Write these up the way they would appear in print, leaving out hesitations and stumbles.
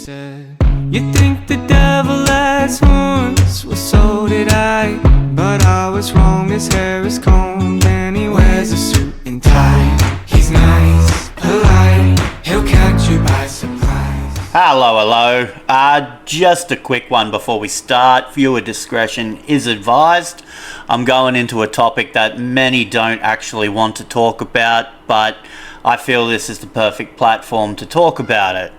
said, "You think the devil has horns? Well, so did I. But I was wrong, his hair is combed and he wears a suit and tie. He's nice, polite, he'll catch you by surprise." Hello. Just a quick one before we start. Viewer discretion is advised. I'm going into a topic that many don't actually want to talk about, but I feel this is the perfect platform to talk about it.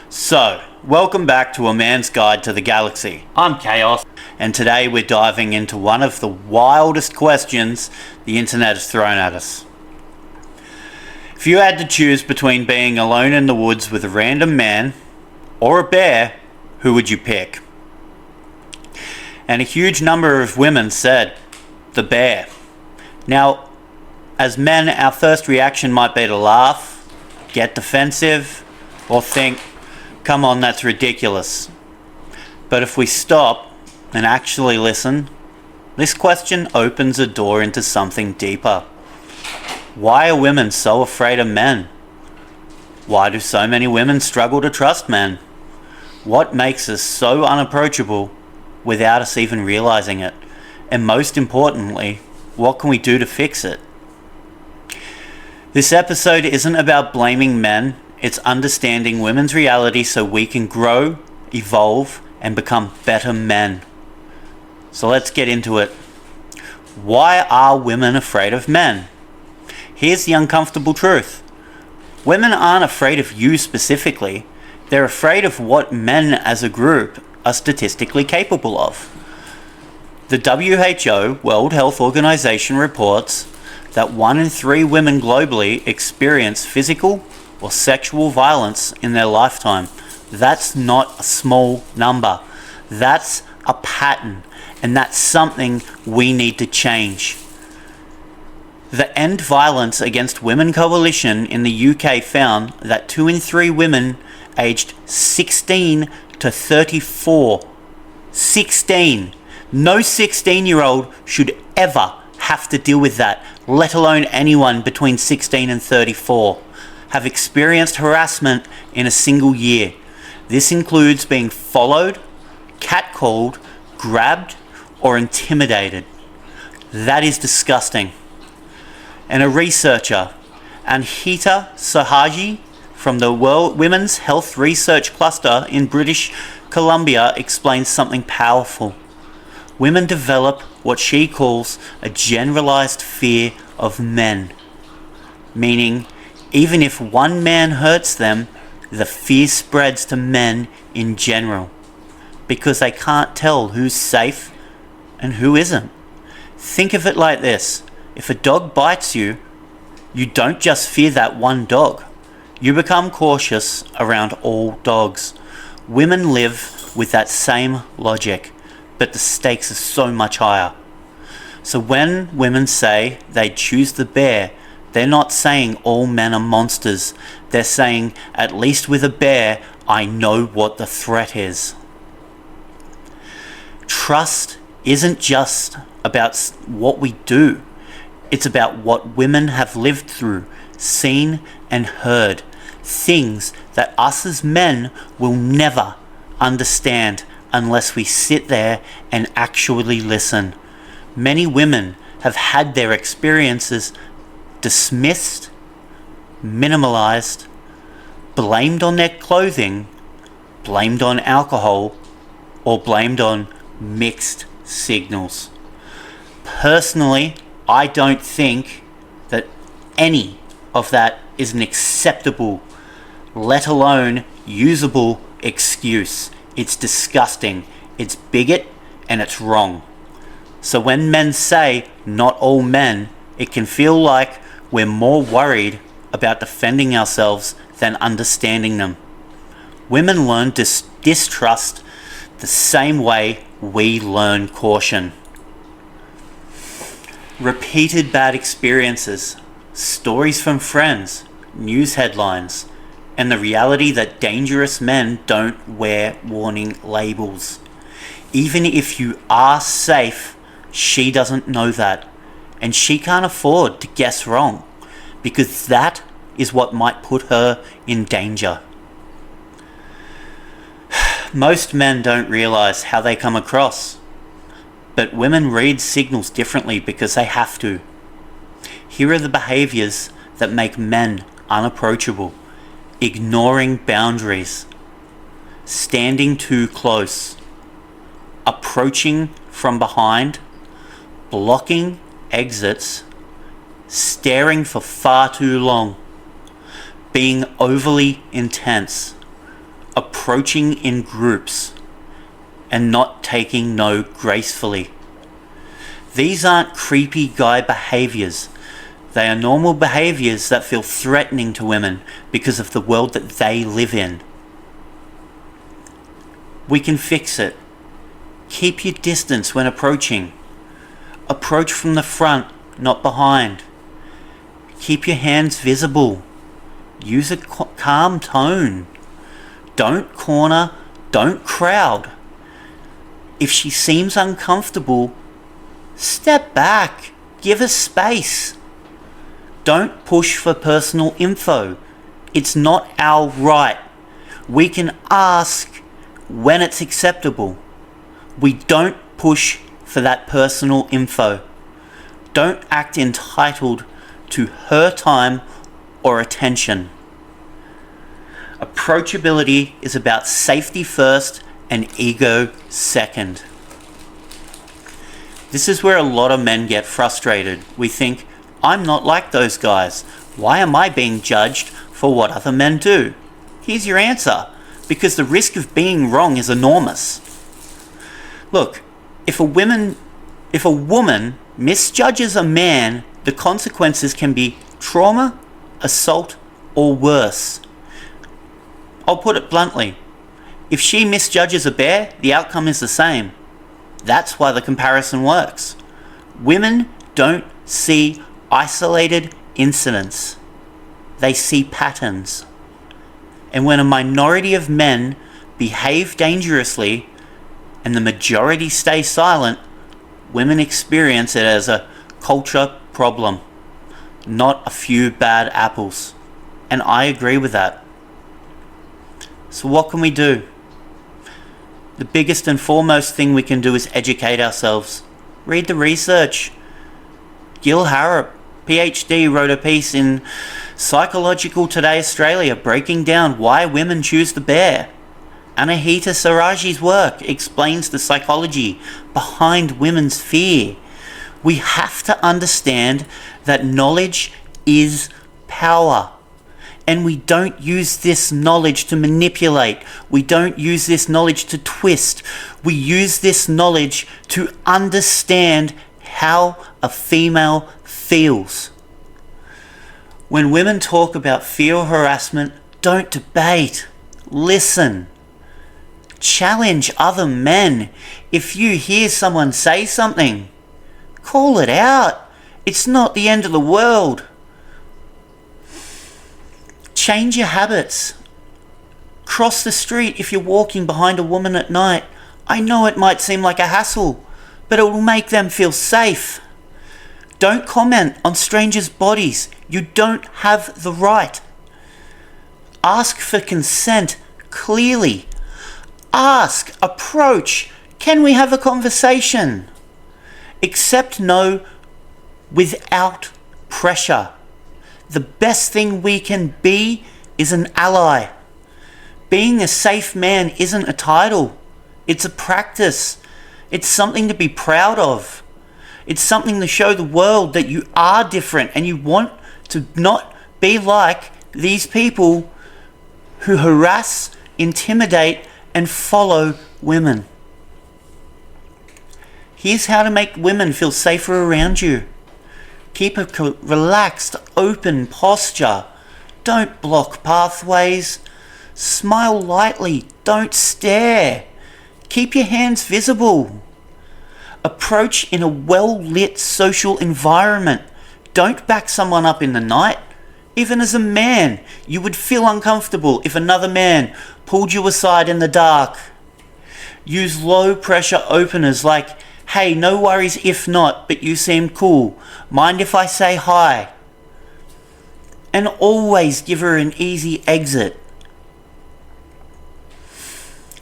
So, welcome back to A Man's Guide to the Galaxy. I'm Chaos, and today we're diving into one of the wildest questions the internet has thrown at us. If you had to choose between being alone in the woods with a random man or a bear, who would you pick? And a huge number of women said the bear. Now, as men, our first reaction might be to laugh, get defensive, or think, come on, that's ridiculous. But if we stop and actually listen, this question opens a door into something deeper. Why are women so afraid of men? Why do so many women struggle to trust men? What makes us so unapproachable without us even realizing it? And most importantly, what can we do to fix it? This episode isn't about blaming men, it's understanding women's reality so we can grow, evolve, and become better men. So let's get into it. Why are women afraid of men? Here's the uncomfortable truth. Women aren't afraid of you specifically. They're afraid of what men as a group are statistically capable of. The WHO, World Health Organization, reports that 1 in 3 women globally experience physical or sexual violence in their lifetime. That's not a small number. That's a pattern, and that's something we need to change. The End Violence Against Women Coalition in the UK found that 2 in 3 women aged 16 to 34. 16. No 16-year-old should ever have to deal with that, let alone anyone between 16 and 34. Have experienced harassment in a single year. This includes being followed, catcalled, grabbed, or intimidated. That is disgusting. And a researcher, Anahita Seraji from the Women's Health Research Cluster in British Columbia, explains something powerful. Women develop what she calls a generalized fear of men, meaning even if one man hurts them, the fear spreads to men in general, because they can't tell who's safe and who isn't. Think of it like this. If a dog bites you, you don't just fear that one dog. You become cautious around all dogs. Women live with that same logic, but the stakes are so much higher. So when women say they choose the bear, they're not saying all men are monsters. They're saying, at least with a bear, I know what the threat is. Trust isn't just about what we do. It's about what women have lived through, seen and heard. Things that us as men will never understand unless we sit there and actually listen. Many women have had their experiences dismissed, minimalized, blamed on their clothing, blamed on alcohol, or blamed on mixed signals. Personally, I don't think that any of that is an acceptable, let alone usable excuse. It's disgusting, it's bigot, and it's wrong. So when men say not all men, it can feel like we're more worried about defending ourselves than understanding them. Women learn distrust the same way we learn caution. Repeated bad experiences, stories from friends, news headlines, and the reality that dangerous men don't wear warning labels. Even if you are safe, she doesn't know that. And she can't afford to guess wrong, because that is what might put her in danger. Most men don't realize how they come across, but women read signals differently because they have to. Here are the behaviors that make men unapproachable: ignoring boundaries, standing too close, approaching from behind, blocking exits, staring for far too long, being overly intense, approaching in groups, and not taking no gracefully. These aren't creepy guy behaviors. They are normal behaviors that feel threatening to women because of the world that they live in. We can fix it. Keep your distance when approaching. Approach from the front, not behind. Keep your hands visible. Use a calm tone. Don't corner, don't crowd. If she seems uncomfortable, step back, give her space. Don't push for personal info. It's not our right. We can ask when it's acceptable. We don't push for that personal info. Don't act entitled to her time or attention. Approachability is about safety first and ego second. This is where a lot of men get frustrated. We think, I'm not like those guys. Why am I being judged for what other men do? Here's your answer. Because the risk of being wrong is enormous. Look, if a woman misjudges a man, the consequences can be trauma, assault, or worse. I'll put it bluntly. If she misjudges a bear, the outcome is the same. That's why the comparison works. Women don't see isolated incidents. They see patterns. And when a minority of men behave dangerously and the majority stay silent, women experience it as a culture problem, not a few bad apples. And I agree with that. So what can we do? The biggest and foremost thing we can do is educate ourselves. Read the research. Gill Harrop, PhD, wrote a piece in Psychological Today Australia breaking down why women choose the bear. Anahita Seraji's work explains the psychology behind women's fear. We have to understand that knowledge is power. And we don't use this knowledge to manipulate. We don't use this knowledge to twist. We use this knowledge to understand how a female feels. When women talk about fear or harassment, don't debate. Listen. Challenge other men. If you hear someone say something, call it out. It's not the end of the world. Change your habits. Cross the street if you're walking behind a woman at night. I know it might seem like a hassle, but it will make them feel safe. Don't comment on strangers' bodies. You don't have the right. Ask for consent clearly. Ask, approach. Can we have a conversation? Accept no without pressure. The best thing we can be is an ally. Being a safe man isn't a title. It's a practice. It's something to be proud of. It's something to show the world that you are different and you want to not be like these people who harass, intimidate, and follow women. Here's how to make women feel safer around you. Keep a relaxed, open posture. Don't block pathways. Smile lightly. Don't stare. Keep your hands visible. Approach in a well-lit social environment. Don't back someone up in the night. Even as a man, you would feel uncomfortable if another man pulled you aside in the dark. Use low-pressure openers like, hey, no worries if not, but you seem cool. Mind if I say hi? And always give her an easy exit.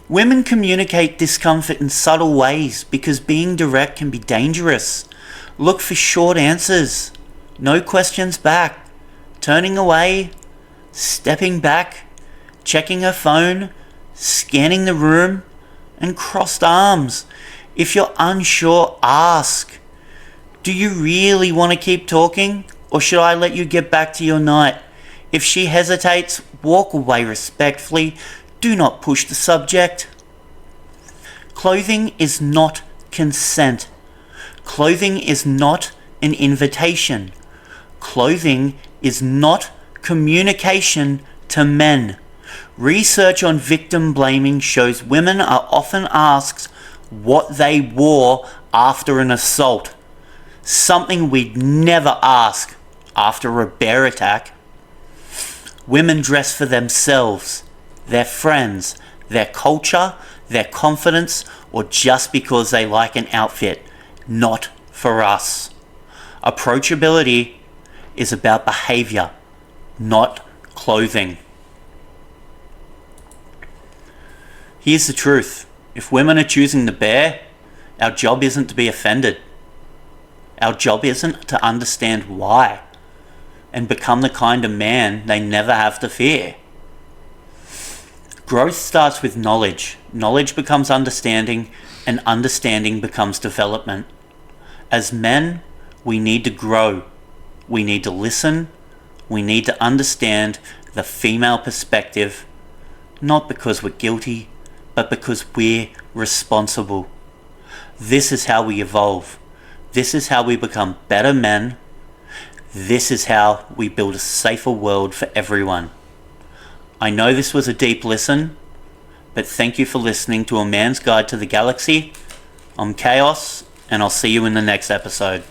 Women communicate discomfort in subtle ways because being direct can be dangerous. Look for short answers, no questions back, turning away, stepping back, checking her phone, scanning the room, and crossed arms. If you're unsure, ask. Do you really want to keep talking, or should I let you get back to your night? If she hesitates, walk away respectfully. Do not push the subject. Clothing is not consent. Clothing is not an invitation. Clothing is not communication to men. Research on victim blaming shows women are often asked what they wore after an assault. Something we'd never ask after a bear attack. Women dress for themselves, their friends, their culture, their confidence, or just because they like an outfit, not for us. Approachability is about behavior, not clothing. Here's the truth. If women are choosing the bear, our job isn't to be offended. Our job isn't to understand why and become the kind of man they never have to fear. Growth starts with knowledge. Knowledge becomes understanding, and understanding becomes development. As men, we need to grow. We need to listen. We need to understand the female perspective, not because we're guilty, but because we're responsible. This is how we evolve. This is how we become better men. This is how we build a safer world for everyone. I know this was a deep listen, but thank you for listening to A Man's Guide to the Galaxy. I'm Chaos, and I'll see you in the next episode.